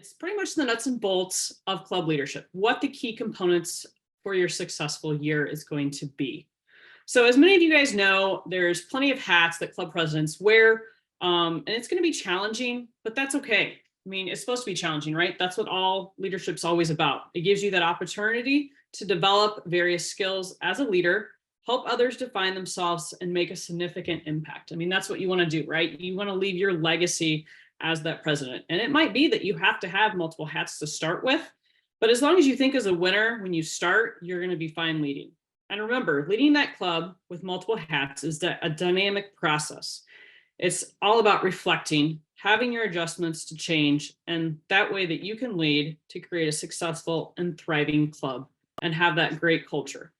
It's pretty much the nuts and bolts of club leadership, what the key components for your successful year is going to be. So as many of you guys know, there's plenty of hats that club presidents wear, and it's going to be challenging, but that's okay. I mean, it's supposed to be challenging, right? That's what all leadership's always about. It gives you that opportunity to develop various skills as a leader, help others define themselves, and make a significant impact. I mean, that's what you want to do, right? You want to leave your legacy as that president. And it might be that you have to have multiple hats to start with, but as long as you think as a winner when you start, you're going to be fine leading. And remember, leading that club with multiple hats is a dynamic process. It's all about reflecting, having your adjustments to change, and that way that you can lead to create a successful and thriving club and have that great culture.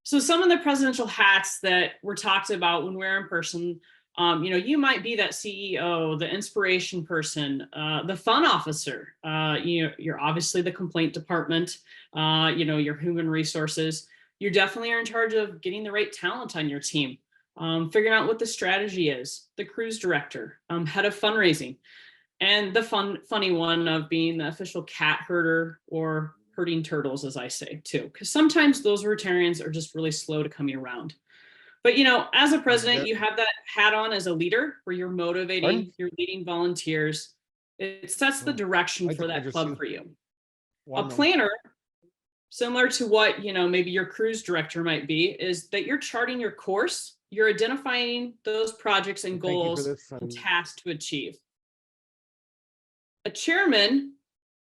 So some of the presidential hats that were talked about when we're in person, you might be that CEO, the inspiration person, the fun officer. You're obviously the complaint department, your human resources. You definitely are in charge of getting the right talent on your team, figuring out what the strategy is, the cruise director, head of fundraising, and the funny one of being the official cat herder or herding turtles, as I say, too, because sometimes those Rotarians are just really slow to coming around. But, as a president, you have that hat on as a leader where you're motivating, you're leading volunteers. It sets the direction for that club for you. A planner, similar to what, maybe your cruise director might be, is that you're charting your course, you're identifying those projects and goals and tasks to achieve. A chairman,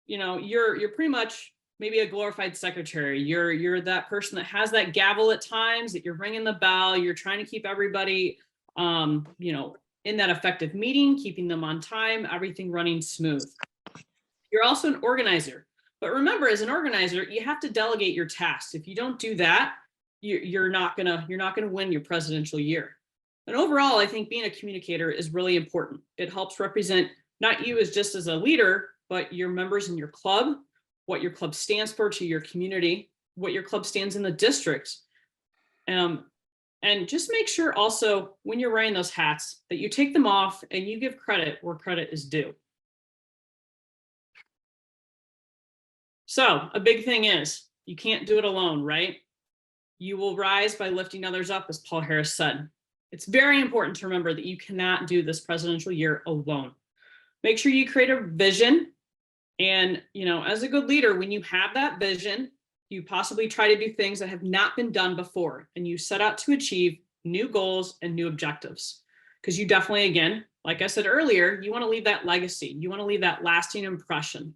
you're pretty much maybe a glorified secretary. You're that person that has that gavel at times, that you're ringing the bell, you're trying to keep everybody, in that effective meeting, keeping them on time, everything running smooth. You're also an organizer. But remember, as an organizer, you have to delegate your tasks. If you don't do that, you're not gonna win your presidential year. And overall, I think being a communicator is really important. It helps represent not you as just as a leader, but your members in your club, what your club stands for to your community, what your club stands in the district. And just make sure also when you're wearing those hats that you take them off and you give credit where credit is due. So a big thing is you can't do it alone, right? You will rise by lifting others up, as Paul Harris said. It's very important to remember that you cannot do this presidential year alone. Make sure you create a vision. And, as a good leader, when you have that vision, you possibly try to do things that have not been done before, and you set out to achieve new goals and new objectives. Because you definitely, again, like I said earlier, you want to leave that legacy. You want to leave that lasting impression.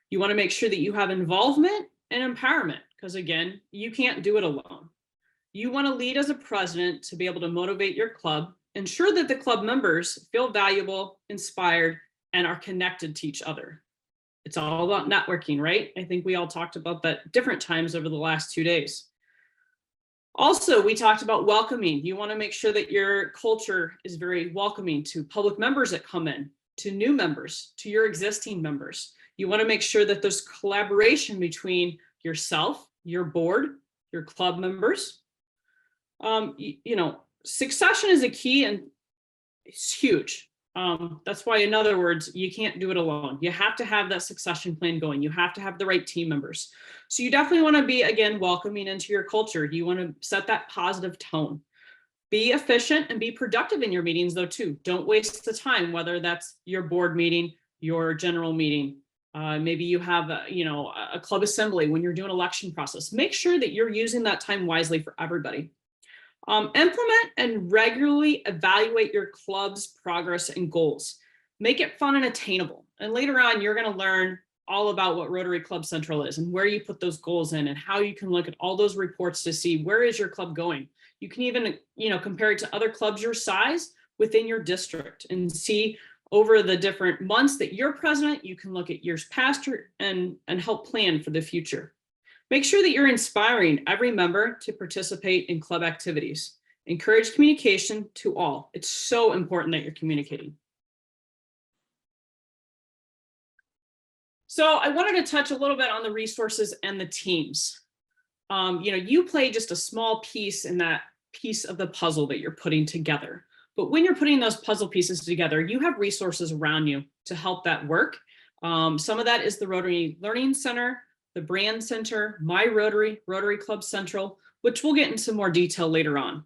You want to make sure that you have involvement and empowerment, because again, you can't do it alone. You want to lead as a president to be able to motivate your club, ensure that the club members feel valuable, inspired, and are connected to each other. It's all about networking, right? I think we all talked about that different times over the last 2 days. Also, we talked about welcoming. You want to make sure that your culture is very welcoming to public members that come in, to new members, to your existing members. You want to make sure that there's collaboration between yourself, your board, your club members. Succession is a key and it's huge. That's why, in other words, you can't do it alone. You have to have that succession plan going. You have to have the right team members. So you definitely want to be, again, welcoming into your culture. You want to set that positive tone. Be efficient and be productive in your meetings, though, too. Don't waste the time, whether that's your board meeting, your general meeting. Maybe you have a club assembly when you're doing election process. Make sure that you're using that time wisely for everybody. Implement and regularly evaluate your club's progress and goals. Make it fun and attainable. And later on, you're going to learn all about what Rotary Club Central is and where you put those goals in and how you can look at all those reports to see where is your club going. You can even, compare it to other clubs your size within your district and see over the different months that you're president, you can look at years past and help plan for the future. Make sure that you're inspiring every member to participate in club activities. Encourage communication to all. It's so important that you're communicating. So I wanted to touch a little bit on the resources and the teams. You play just a small piece in that piece of the puzzle that you're putting together. But when you're putting those puzzle pieces together, you have resources around you to help that work. Some of that is the Rotary Learning Center, the Brand Center, My Rotary, Rotary Club Central, which we'll get into more detail later on.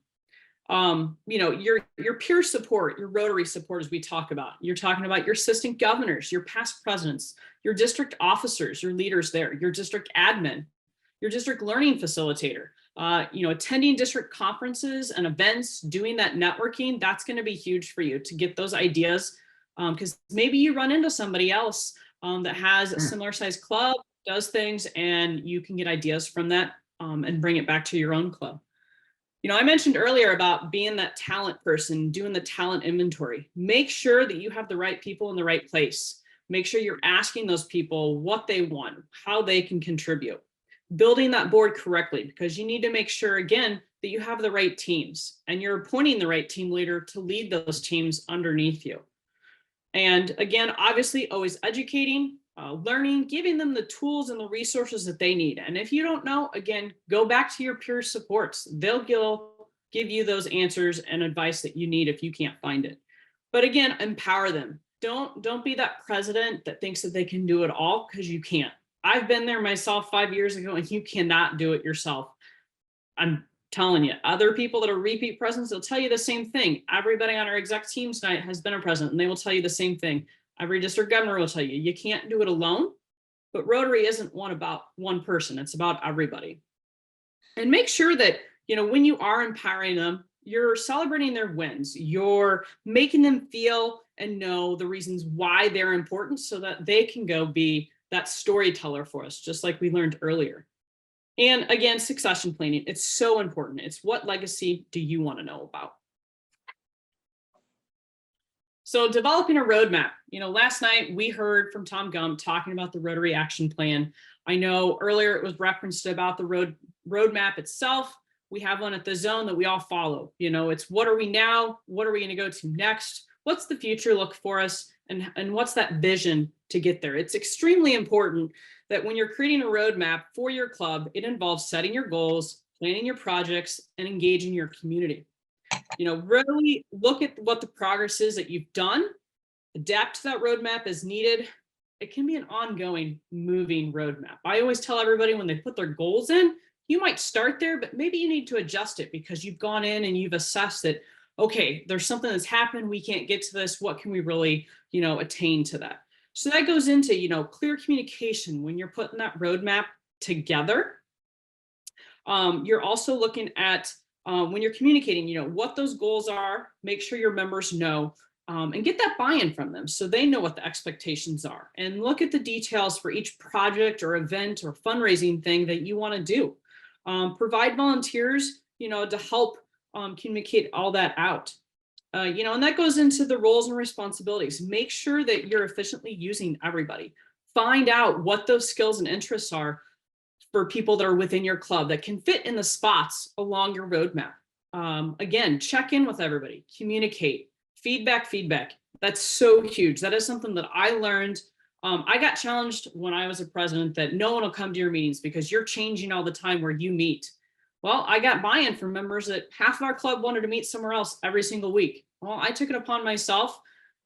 Your peer support, your Rotary support, as we talk about, you're talking about your assistant governors, your past presidents, your district officers, your leaders there, your district admin, your district learning facilitator, attending district conferences and events, doing that networking, that's going to be huge for you to get those ideas. Because maybe you run into somebody else that has a similar size club, does things, and you can get ideas from that and bring it back to your own club. I mentioned earlier about being that talent person, doing the talent inventory. Make sure that you have the right people in the right place. Make sure you're asking those people what they want, how they can contribute. Building that board correctly, because you need to make sure, again, that you have the right teams and you're appointing the right team leader to lead those teams underneath you. And again, obviously, always educating, learning, giving them the tools and the resources that they need. And if you don't know, again, go back to your peer supports. They'll give you those answers and advice that you need if you can't find it. But again, empower them. Don't be that president that thinks that they can do it all, because you can't. I've been there myself 5 years ago, and you cannot do it yourself. I'm telling you, other people that are repeat presidents, they'll tell you the same thing. Everybody on our exec team tonight has been a president, and they will tell you the same thing. Every district governor will tell you, you can't do it alone, but Rotary isn't about one person. It's about everybody. And make sure that, when you are empowering them, you're celebrating their wins. You're making them feel and know the reasons why they're important so that they can go be that storyteller for us, just like we learned earlier. And again, succession planning, it's so important. It's what legacy do you want to know about? So developing a roadmap. Last night we heard from Tom Gump talking about the Rotary Action Plan. I know earlier it was referenced about the roadmap itself. We have one at the zone that we all follow. It's what are we now? What are we going to go to next? What's the future look for us? And what's that vision to get there? It's extremely important that when you're creating a roadmap for your club, it involves setting your goals, planning your projects, and engaging your community. Really look at what the progress is that you've done, adapt to that roadmap as needed. It can be an ongoing moving roadmap. I always tell everybody when they put their goals in, you might start there, but maybe you need to adjust it because you've gone in and you've assessed that, okay, there's something that's happened. We can't get to this. What can we really, attain to that? So that goes into, clear communication when you're putting that roadmap together. You're also looking at when you're communicating, what those goals are, make sure your members know and get that buy-in from them so they know what the expectations are, and look at the details for each project or event or fundraising thing that you want to do. Provide volunteers, to help communicate all that out. And that goes into the roles and responsibilities. Make sure that you're efficiently using everybody. Find out what those skills and interests are for people that are within your club that can fit in the spots along your roadmap. Again, check in with everybody, communicate, feedback. That's so huge. That is something that I learned. I got challenged when I was a president that no one will come to your meetings because you're changing all the time where you meet. Well, I got buy-in from members that half of our club wanted to meet somewhere else every single week. Well, I took it upon myself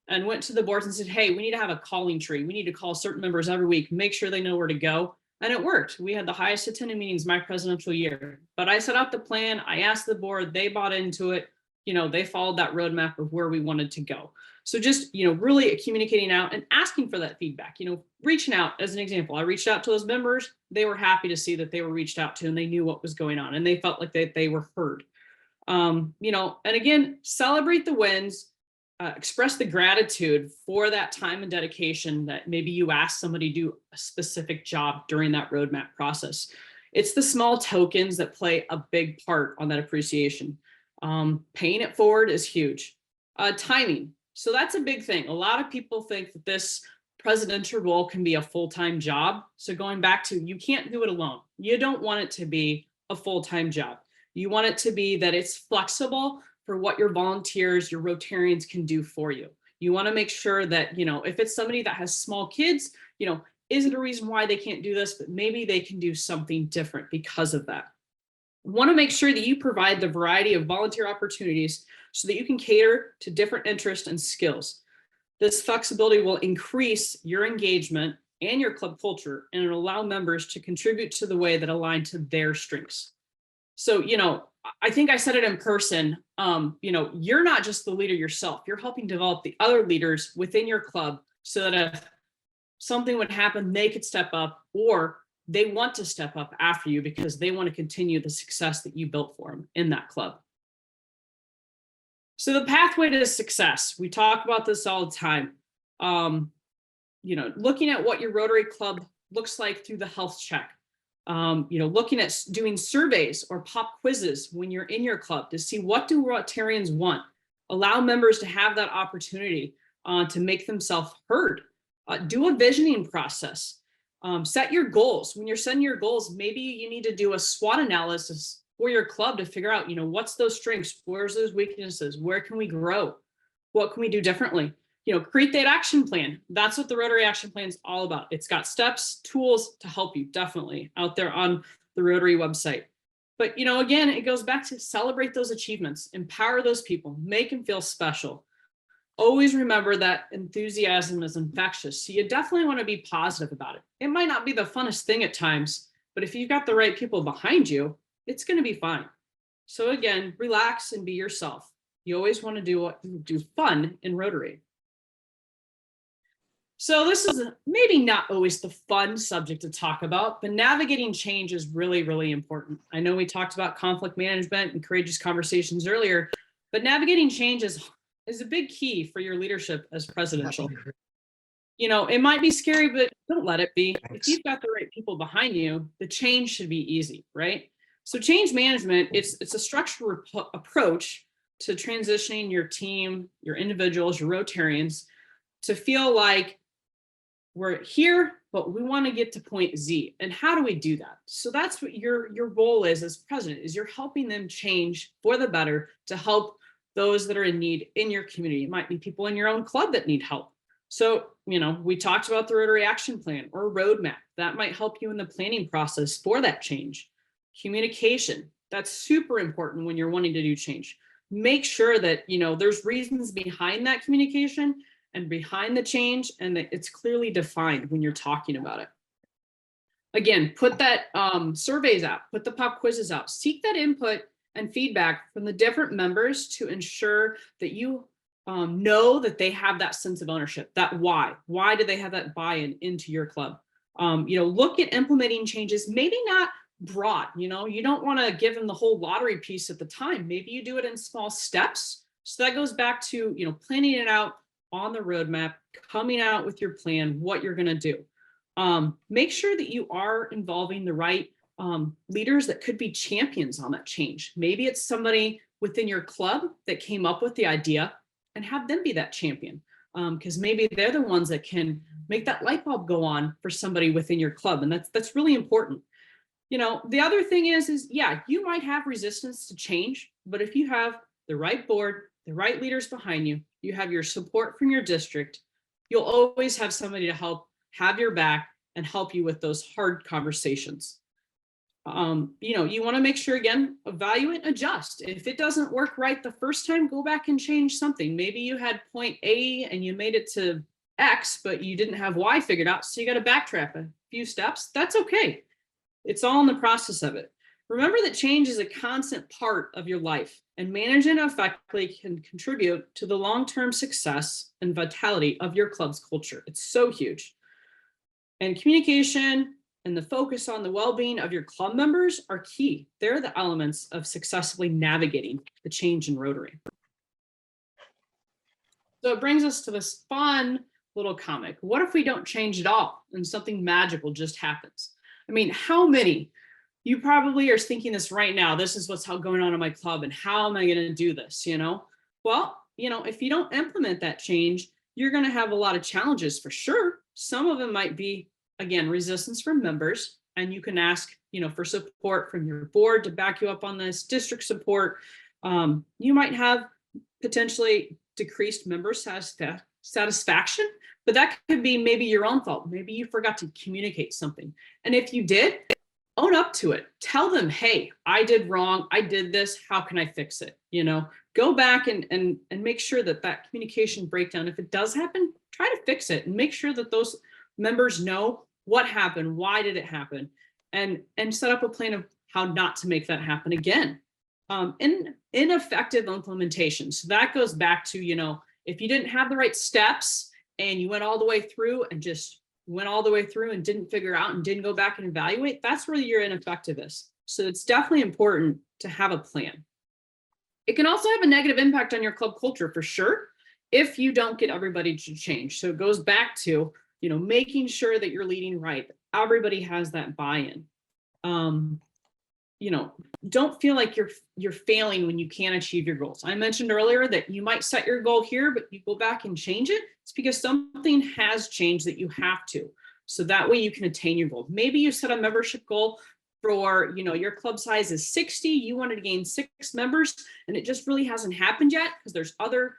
and went to the boards and said, hey, we need to have a calling tree. We need to call certain members every week, make sure they know where to go. And it worked. We had the highest attended meetings my presidential year. But I set out the plan. I asked the board. They bought into it. They followed that roadmap of where we wanted to go. So just, really communicating out and asking for that feedback, reaching out as an example. I reached out to those members. They were happy to see that they were reached out to and they knew what was going on and they felt like they were heard. And again, celebrate the wins, express the gratitude for that time and dedication that maybe you asked somebody to do a specific job during that roadmap process. It's the small tokens that play a big part on that appreciation. Paying it forward is huge. Timing. So that's a big thing. A lot of people think that this presidential role can be a full-time job. So going back to, you can't do it alone. You don't want it to be a full-time job. You want it to be that it's flexible for what your volunteers, your Rotarians can do for you. You want to make sure that, if it's somebody that has small kids, isn't a reason why they can't do this, but maybe they can do something different because of that. Want to make sure that you provide the variety of volunteer opportunities so that you can cater to different interests and skills. This flexibility will increase your engagement and your club culture, and it'll allow members to contribute to the way that align to their strengths. So, I think I said it in person, you're not just the leader yourself, you're helping develop the other leaders within your club so that if something would happen, they could step up, or they want to step up after you because they want to continue the success that you built for them in that club. So the pathway to success, we talk about this all the time. Looking at what your Rotary Club looks like through the health check. Looking at doing surveys or pop quizzes when you're in your club to see what do Rotarians want. Allow members to have that opportunity to make themselves heard. Do a visioning process. Set your goals. When you're setting your goals, maybe you need to do a SWOT analysis for your club to figure out, what's those strengths, where's those weaknesses, where can we grow, what can we do differently? Create that action plan. That's what the Rotary Action Plan is all about. It's got steps, tools to help you, definitely out there on the Rotary website. But, again, it goes back to celebrate those achievements, empower those people, make them feel special. Always remember that enthusiasm is infectious. So you definitely want to be positive about it. It might not be the funnest thing at times, but if you've got the right people behind you, it's going to be fine. So again, relax and be yourself. You always want to do fun in Rotary. So this is maybe not always the fun subject to talk about, but navigating change is really, really important. I know we talked about conflict management and courageous conversations earlier, but navigating change is a big key for your leadership as presidential. It might be scary, but don't let it be. If you've got the right people behind you, the change should be easy, right? So change management, it's a structured approach to transitioning your team, your individuals, your Rotarians to feel like we're here, but we want to get to point Z. And how do we do that? So that's what your role is as president, is you're helping them change for the better to help those that are in need in your community. It might be people in your own club that need help. So, we talked about the Rotary Action Plan or a roadmap. That might help you in the planning process for that change. Communication, that's super important when you're wanting to do change. Make sure that, there's reasons behind that communication and behind the change, and that it's clearly defined when you're talking about it. Again, put that surveys out, put the pop quizzes out, seek that input and feedback from the different members to ensure that you know that they have that sense of ownership, that why do they have that buy-in into your club? Look at implementing changes, maybe not broad, you don't want to give them the whole lottery piece at the time. Maybe you do it in small steps. So that goes back to, planning it out on the roadmap, coming out with your plan, what you're going to do. Make sure that you are involving the right leaders that could be champions on that change. Maybe it's somebody within your club that came up with the idea, and have them be that champion. Because maybe they're the ones that can make that light bulb go on for somebody within your club. And that's really important. The other thing is yeah, you might have resistance to change, but if you have the right board, the right leaders behind you, you have your support from your district, you'll always have somebody to help have your back and help you with those hard conversations. You want to make sure, again, evaluate, adjust. If it doesn't work right the first time, go back and change something. Maybe you had point A and you made it to X, but you didn't have Y figured out. So you got to backtrack a few steps. That's okay. It's all in the process of it. Remember that change is a constant part of your life, and managing it effectively can contribute to the long-term success and vitality of your club's culture. It's so huge. And communication and the focus on the well-being of your club members are key. They're the elements of successfully navigating the change in Rotary. So it brings us to this fun little comic. What if we don't change at all and something magical just happens? I mean, how many? You probably are thinking this right now. This is what's going on in my club, and how am I going to do this? Well, if you don't implement that change, you're going to have a lot of challenges for sure. Some of them might be, again, resistance from members, and you can ask, for support from your board to back you up on this, district support. You might have potentially decreased member satisfaction, but that could be maybe your own fault. Maybe you forgot to communicate something. And if you did, own up to it. Tell them, hey, I did wrong. I did this. How can I fix it? Go back and make sure that communication breakdown, if it does happen, try to fix it and make sure that those members know what happened, why did it happen, and set up a plan of how not to make that happen again. In ineffective implementation. So that goes back to, if you didn't have the right steps and you went all the way through and just went all the way through and didn't figure out and didn't go back and evaluate, that's where your ineffective is. So it's definitely important to have a plan. It can also have a negative impact on your club culture for sure, if you don't get everybody to change. So it goes back to, making sure that you're leading right. Everybody has that buy-in. Don't feel like you're failing when you can't achieve your goals. I mentioned earlier that you might set your goal here, but you go back and change it. It's because something has changed that you have to. So that way you can attain your goal. Maybe you set a membership goal for, your club size is 60, you wanted to gain 6 members, and it just really hasn't happened yet because there's other,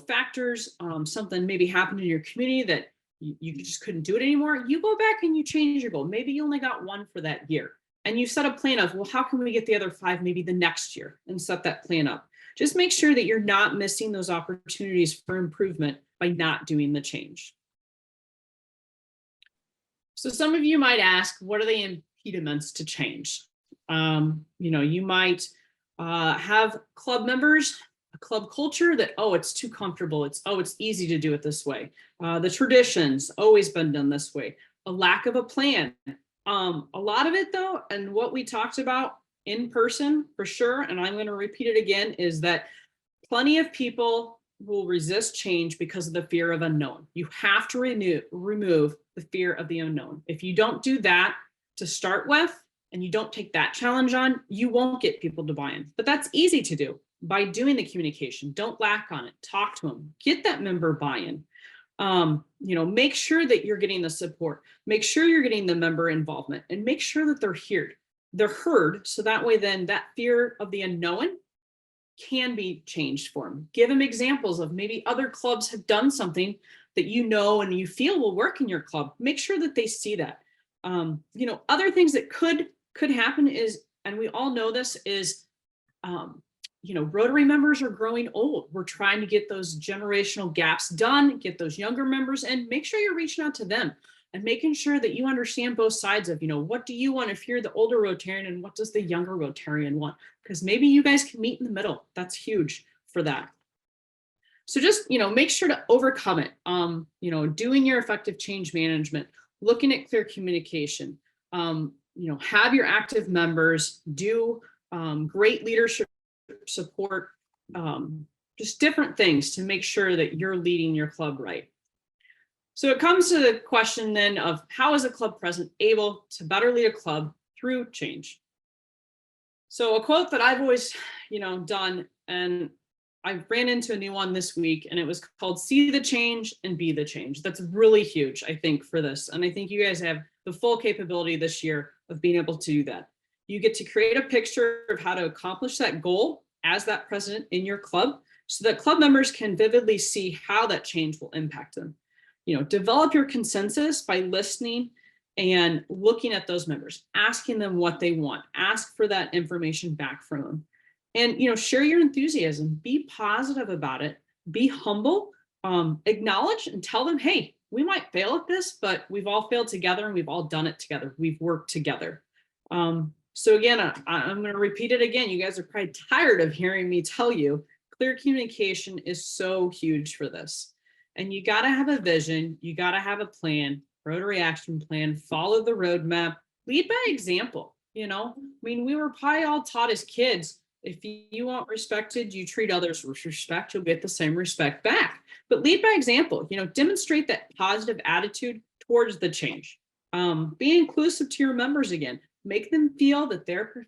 factors, something maybe happened in your community that you just couldn't do it anymore. You go back and you change your goal. Maybe you only got 1 for that year. And you set a plan of, well, how can we get the other 5 maybe the next year, and set that plan up. Just make sure that you're not missing those opportunities for improvement by not doing the change. So some of you might ask, what are the impediments to change? You might have club members, a club culture that, it's too comfortable. It's easy to do it this way. The traditions always been done this way. A lack of a plan. A lot of it though, and what we talked about in person for sure, and I'm going to repeat it again, is that plenty of people will resist change because of the fear of unknown. You have to remove the fear of the unknown. If you don't do that to start with, and you don't take that challenge on, you won't get people to buy in. But that's easy to do by doing the communication. Don't lack on it. Talk to them. Get that member buy-in. Make sure that you're getting the support, make sure you're getting the member involvement, and make sure that they're heard. So that way, then that fear of the unknown can be changed for them. Give them examples of maybe other clubs have done something that and you feel will work in your club. Make sure that they see that. Other things that could happen is, and we all know this, is Rotary members are growing old. We're trying to get those generational gaps done, get those younger members, and make sure you're reaching out to them and making sure that you understand both sides of, what do you want if you're the older Rotarian, and what does the younger Rotarian want? Because maybe you guys can meet in the middle. That's huge for that. So just, make sure to overcome it. Doing your effective change management, looking at clear communication, have your active members do great leadership support, just different things to make sure that you're leading your club right. So it comes to the question then of, how is a club president able to better lead a club through change? So a quote that I've always, done, and I ran into a new one this week, and it was called "See the change and be the change." That's really huge, I think, for this. And I think you guys have the full capability this year of being able to do that. You get to create a picture of how to accomplish that goal as that president in your club, so that club members can vividly see how that change will impact them. Develop your consensus by listening and looking at those members, asking them what they want, ask for that information back from them. And, share your enthusiasm, be positive about it, be humble, acknowledge and tell them, hey, we might fail at this, but we've all failed together and we've all done it together. We've worked together. So again, I'm going to repeat it again. You guys are probably tired of hearing me tell you, clear communication is so huge for this. And you got to have a vision. You got to have a plan, Rotary action plan, follow the roadmap, lead by example. We were probably all taught as kids, if you want respected, you treat others with respect, you'll get the same respect back. But lead by example, demonstrate that positive attitude towards the change. Be inclusive to your members again. Make them feel that their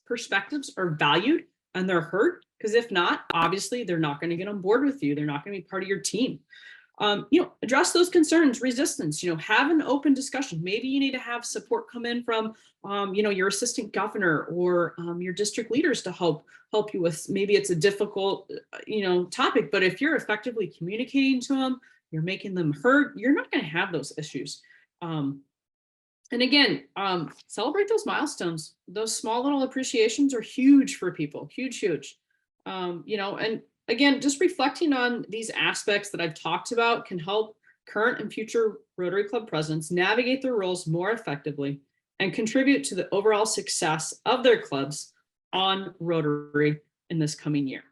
perspectives are valued and they're heard. Because if not, obviously, they're not going to get on board with you. They're not going to be part of your team. Address those concerns, resistance, have an open discussion. Maybe you need to have support come in from, your assistant governor or your district leaders to help you with, maybe it's a difficult, topic, but if you're effectively communicating to them, you're making them heard, you're not going to have those issues. And again, celebrate those milestones. Those small little appreciations are huge for people, huge, huge. And again, just reflecting on these aspects that I've talked about can help current and future Rotary Club presidents navigate their roles more effectively and contribute to the overall success of their clubs on Rotary in this coming year.